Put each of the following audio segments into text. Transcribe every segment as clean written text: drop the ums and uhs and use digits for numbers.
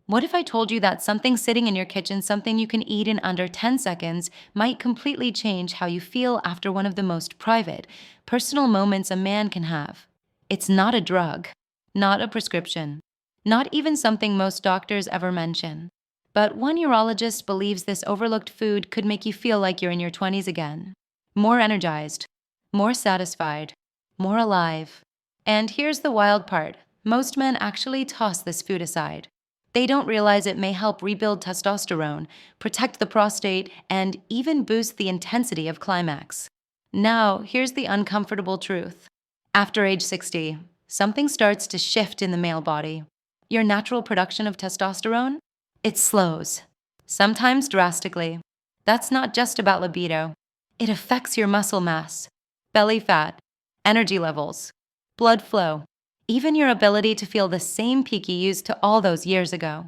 What if I told you that something sitting in your kitchen, something you can eat in under 10 seconds, might completely change how you feel after one of the most private, personal moments a man can have? It's not a drug, not a prescription, not even something most doctors ever mention. But one urologist believes this overlooked food could make you feel like you're in your 20s again. More energized, more satisfied, more alive. And here's the wild part: most men actually toss this food aside. They don't realize it may help rebuild testosterone, protect the prostate, and even boost the intensity of climax. Now, here's the uncomfortable truth. After age 60, something starts to shift in the male body. Your natural production of testosterone? It slows, sometimes drastically. That's not just about libido. It affects your muscle mass, belly fat, energy levels, blood flow, even your ability to feel the same peak you used to all those years ago.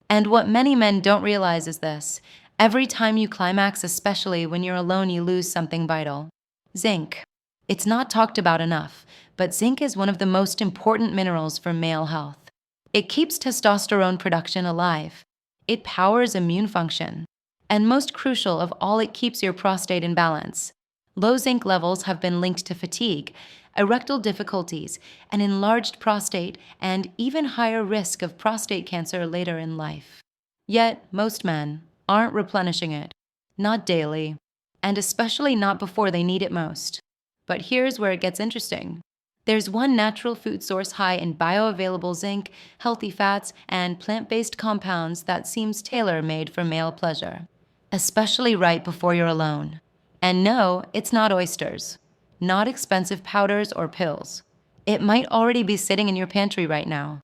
And what many men don't realize is this: every time you climax, especially when you're alone, you lose something vital. Zinc. It's not talked about enough, but zinc is one of the most important minerals for male health. It keeps testosterone production alive. It powers immune function. And most crucial of all, it keeps your prostate in balance. Low zinc levels have been linked to fatigue, erectile difficulties, an enlarged prostate, and even higher risk of prostate cancer later in life. Yet, most men aren't replenishing it, not daily, and especially not before they need it most. But here's where it gets interesting. There's one natural food source high in bioavailable zinc, healthy fats, and plant-based compounds that seems tailor-made for male pleasure, especially right before you're alone. And no, it's not oysters, not expensive powders or pills. It might already be sitting in your pantry right now.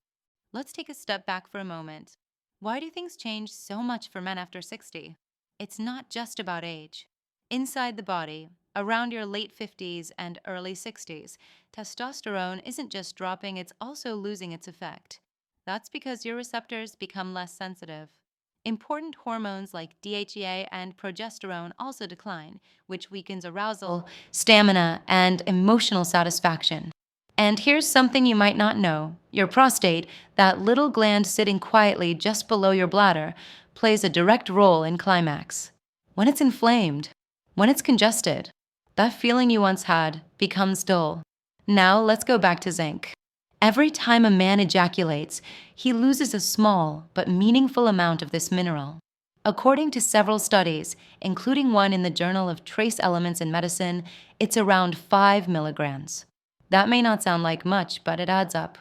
Let's take a step back for a moment. Why do things change so much for men after 60? It's not just about age. Inside the body, around your late 50s and early 60s, testosterone isn't just dropping, it's also losing its effect. That's because your receptors become less sensitive. Important hormones like DHEA and progesterone also decline, which weakens arousal, stamina, and emotional satisfaction. And here's something you might not know: your prostate, that little gland sitting quietly just below your bladder, plays a direct role in climax. When it's inflamed, when it's congested, that feeling you once had becomes dull. Now let's go back to zinc. Every time a man ejaculates, he loses a small but meaningful amount of this mineral. According to several studies, including one in the Journal of Trace Elements in Medicine, it's around 5 milligrams. That may not sound like much, but it adds up,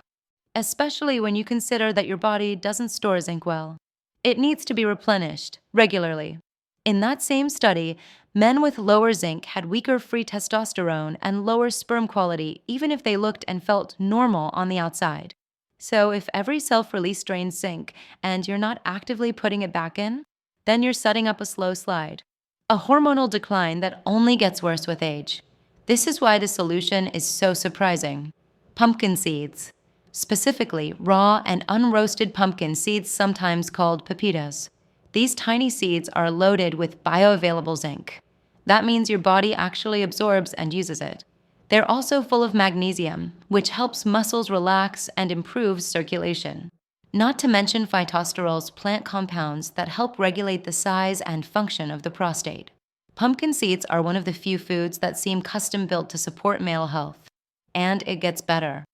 especially when you consider that your body doesn't store zinc well. It needs to be replenished regularly. In that same study, men with lower zinc had weaker free testosterone and lower sperm quality, even if they looked and felt normal on the outside. So if every self-release drains zinc and you're not actively putting it back in, then you're setting up a slow slide, a hormonal decline that only gets worse with age. This is why the solution is so surprising. Pumpkin seeds. Specifically, raw and unroasted pumpkin seeds, sometimes called pepitas. These tiny seeds are loaded with bioavailable zinc. That means your body actually absorbs and uses it. They're also full of magnesium, which helps muscles relax and improves circulation. Not to mention phytosterols, plant compounds that help regulate the size and function of the prostate. Pumpkin seeds are one of the few foods that seem custom-built to support male health. And it gets better.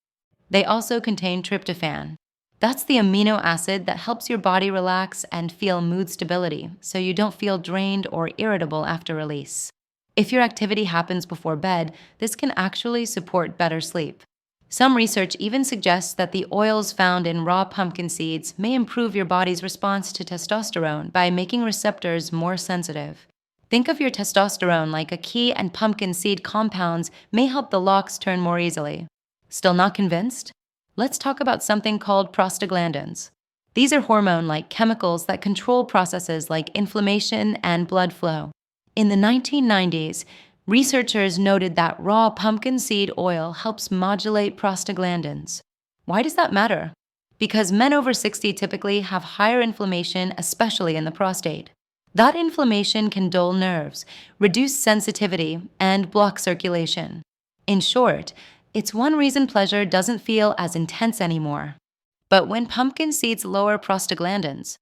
They also contain tryptophan. That's the amino acid that helps your body relax and feel mood stability, so you don't feel drained or irritable after release. If your activity happens before bed, this can actually support better sleep. Some research even suggests that the oils found in raw pumpkin seeds may improve your body's response to testosterone by making receptors more sensitive. Think of your testosterone like a key, and pumpkin seed compounds may help the locks turn more easily. Still not convinced? Let's talk about something called prostaglandins. These are hormone-like chemicals that control processes like inflammation and blood flow. In the 1990s, researchers noted that raw pumpkin seed oil helps modulate prostaglandins. Why does that matter? Because men over 60 typically have higher inflammation, especially in the prostate. That inflammation can dull nerves, reduce sensitivity, and block circulation. In short, it's one reason pleasure doesn't feel as intense anymore. But when pumpkin seeds lower prostaglandins,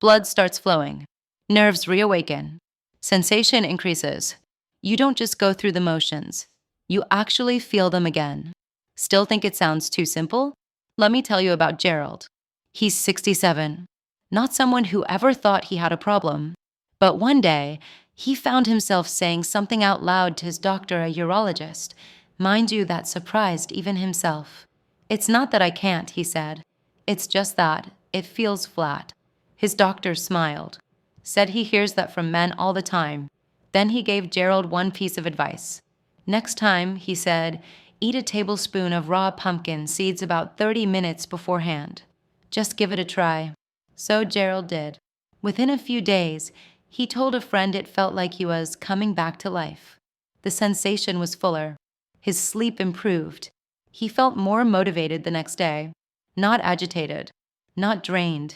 blood starts flowing, nerves reawaken, sensation increases. You don't just go through the motions, you actually feel them again. Still think it sounds too simple? Let me tell you about Gerald. He's 67, not someone who ever thought he had a problem. But one day, he found himself saying something out loud to his doctor, a urologist. Mind you, that surprised even himself. "It's not that I can't," he said. "It's just that it feels flat." His doctor smiled, said he hears that from men all the time. Then he gave Gerald one piece of advice. Next time, he said, eat a tablespoon of raw pumpkin seeds about 30 minutes beforehand. Just give it a try. So Gerald did. Within a few days, he told a friend it felt like he was coming back to life. The sensation was fuller. His sleep improved. He felt more motivated the next day. Not agitated. Not drained.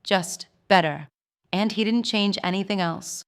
Just better. And he didn't change anything else.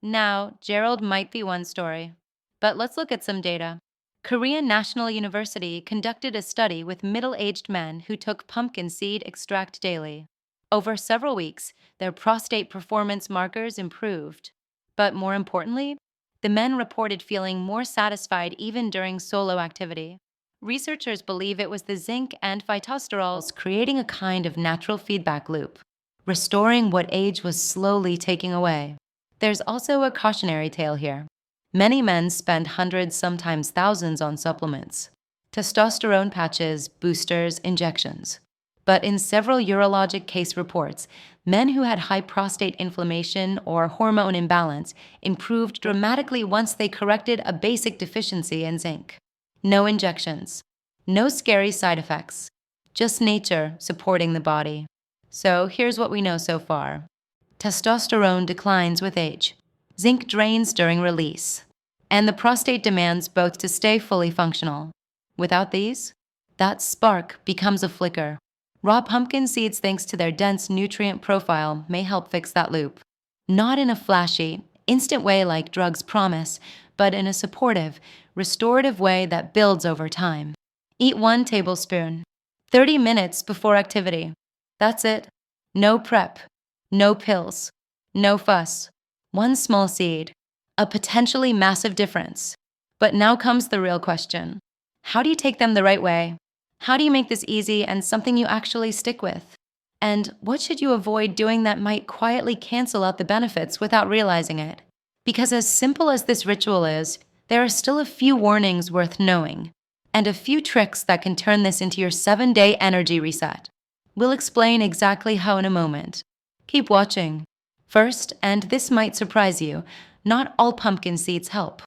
Now, Gerald might be one story. But let's look at some data. Korean National University conducted a study with middle-aged men who took pumpkin seed extract daily. Over several weeks, their prostate performance markers improved. But more importantly, the men reported feeling more satisfied even during solo activity. Researchers believe it was the zinc and phytosterols creating a kind of natural feedback loop, restoring what age was slowly taking away. There's also a cautionary tale here. Many men spend hundreds, sometimes thousands on supplements, testosterone patches, boosters, injections. But in several urologic case reports, men who had high prostate inflammation or hormone imbalance improved dramatically once they corrected a basic deficiency in zinc. No injections, no scary side effects, just nature supporting the body. So here's what we know so far. Testosterone declines with age. Zinc drains during release. And the prostate demands both to stay fully functional. Without these, that spark becomes a flicker. Raw pumpkin seeds, thanks to their dense nutrient profile, may help fix that loop. Not in a flashy, instant way like drugs promise, but in a supportive, restorative way that builds over time. Eat 1 tablespoon, 30 minutes before activity. That's it. No prep, no pills, no fuss. One small seed, a potentially massive difference. But now comes the real question. How do you take them the right way? How do you make this easy and something you actually stick with? And what should you avoid doing that might quietly cancel out the benefits without realizing it? Because as simple as this ritual is, there are still a few warnings worth knowing, and a few tricks that can turn this into your 7-day energy reset. We'll explain exactly how in a moment. Keep watching. First, and this might surprise you, not all pumpkin seeds help.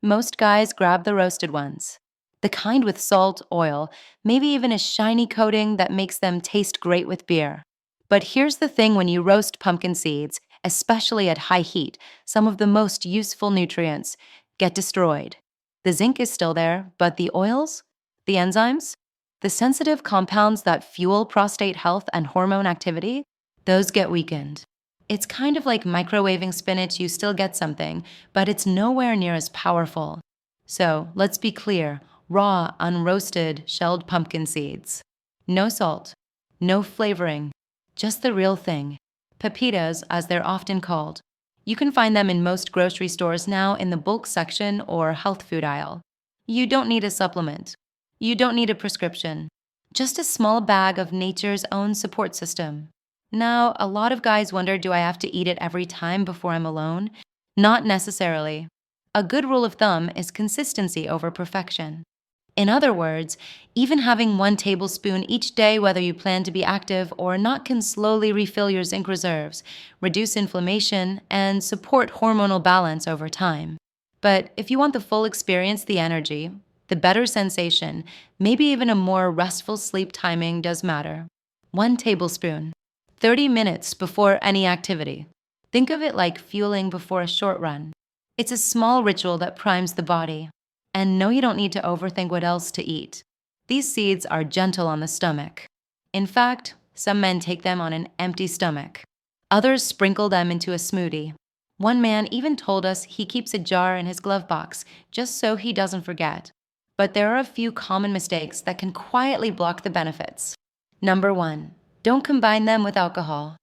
Most guys grab the roasted ones, the kind with salt, oil, maybe even a shiny coating that makes them taste great with beer. But here's the thing: when you roast pumpkin seeds, especially at high heat, some of the most useful nutrients get destroyed. The zinc is still there, but the oils, the enzymes, the sensitive compounds that fuel prostate health and hormone activity, those get weakened. It's kind of like microwaving spinach. You still get something, but it's nowhere near as powerful. So let's be clear: raw, unroasted, shelled pumpkin seeds. No salt, no flavoring, just the real thing. Pepitas, as they're often called. You can find them in most grocery stores now in the bulk section or health food aisle. You don't need a supplement. You don't need a prescription. Just a small bag of nature's own support system. Now, a lot of guys wonder, do I have to eat it every time before I'm alone? Not necessarily. A good rule of thumb is consistency over perfection. In other words, even having 1 tablespoon each day, whether you plan to be active or not, can slowly refill your zinc reserves, reduce inflammation, and support hormonal balance over time. But if you want the full experience, the energy, the better sensation, maybe even a more restful sleep, timing does matter. 1 tablespoon. 30 minutes before any activity. Think of it like fueling before a short run. It's a small ritual that primes the body. And no, you don't need to overthink what else to eat. These seeds are gentle on the stomach. In fact, some men take them on an empty stomach. Others sprinkle them into a smoothie. One man even told us he keeps a jar in his glove box just so he doesn't forget. But there are a few common mistakes that can quietly block the benefits. Number 1. Don't combine them with alcohol.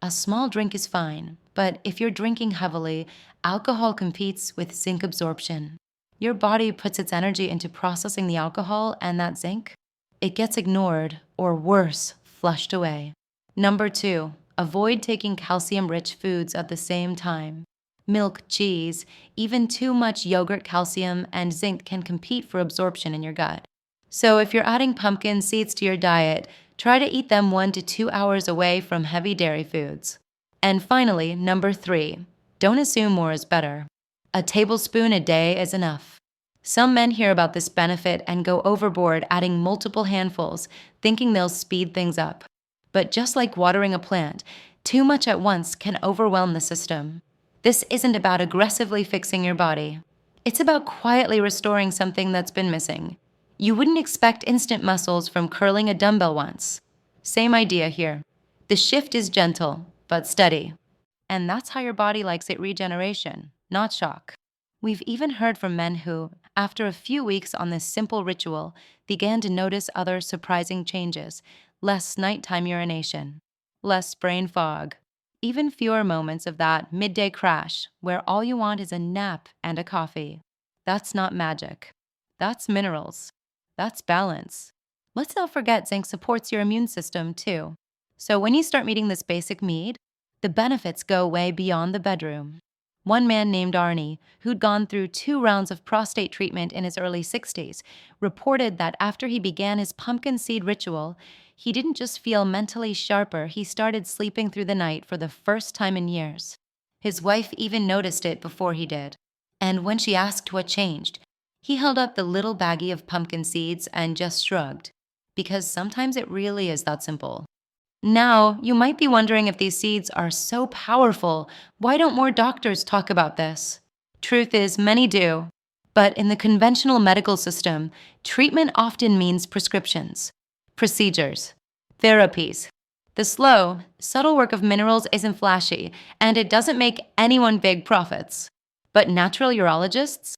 A small drink is fine, but if you're drinking heavily, alcohol competes with zinc absorption. Your body puts its energy into processing the alcohol, and that zinc, it gets ignored, or worse, flushed away. Number 2, avoid taking calcium-rich foods at the same time. Milk, cheese, even too much yogurt calcium and zinc can compete for absorption in your gut. So if you're adding pumpkin seeds to your diet, try to eat them 1 to 2 hours away from heavy dairy foods. And finally, number 3, don't assume more is better. A tablespoon a day is enough. Some men hear about this benefit and go overboard, adding multiple handfuls, thinking they'll speed things up. But just like watering a plant, too much at once can overwhelm the system. This isn't about aggressively fixing your body. It's about quietly restoring something that's been missing. You wouldn't expect instant muscles from curling a dumbbell once. Same idea here. The shift is gentle, but steady. And that's how your body likes it: regeneration, not shock. We've even heard from men who, after a few weeks on this simple ritual, began to notice other surprising changes: less nighttime urination, less brain fog, even fewer moments of that midday crash where all you want is a nap and a coffee. That's not magic. That's minerals. That's balance. Let's not forget zinc supports your immune system too. So when you start meeting this basic need, the benefits go way beyond the bedroom. One man named Arnie, who'd gone through 2 rounds of prostate treatment in his early 60s, reported that after he began his pumpkin seed ritual, he didn't just feel mentally sharper, he started sleeping through the night for the first time in years. His wife even noticed it before he did. And when she asked what changed, he held up the little baggie of pumpkin seeds and just shrugged. Because sometimes it really is that simple. Now, you might be wondering, if these seeds are so powerful, why don't more doctors talk about this? Truth is, many do. But in the conventional medical system, treatment often means prescriptions, procedures, therapies. The slow, subtle work of minerals isn't flashy, and it doesn't make anyone big profits. But natural urologists,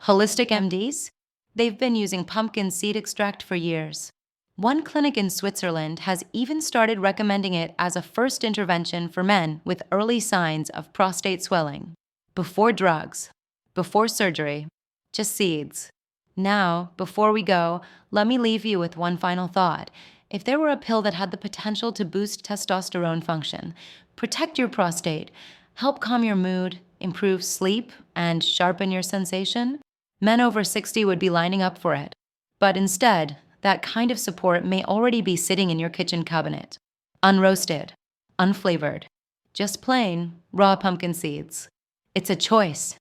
holistic MDs, they've been using pumpkin seed extract for years. One clinic in Switzerland has even started recommending it as a first intervention for men with early signs of prostate swelling. Before drugs, before surgery, just seeds. Now, before we go, let me leave you with one final thought. If there were a pill that had the potential to boost testosterone function, protect your prostate, help calm your mood, improve sleep, and sharpen your sensation, men over 60 would be lining up for it. But instead, that kind of support may already be sitting in your kitchen cabinet. Unroasted, unflavored, just plain, raw pumpkin seeds. It's a choice.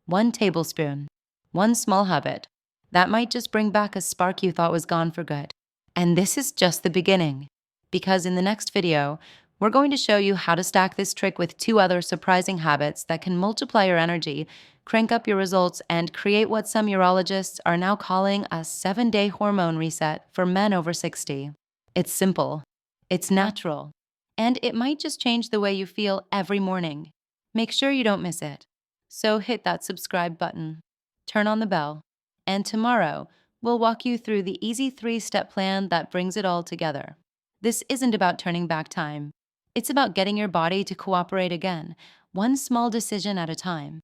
1 tablespoon, 1 small habit. That might just bring back a spark you thought was gone for good. And this is just the beginning. Because in the next video, we're going to show you how to stack this trick with 2 other surprising habits that can multiply your energy, crank up your results, and create what some urologists are now calling a 7-day hormone reset for men over 60. It's simple, it's natural, and it might just change the way you feel every morning. Make sure you don't miss it. So hit that subscribe button, turn on the bell, and tomorrow we'll walk you through the easy 3-step plan that brings it all together. This isn't about turning back time. It's about getting your body to cooperate again, one small decision at a time.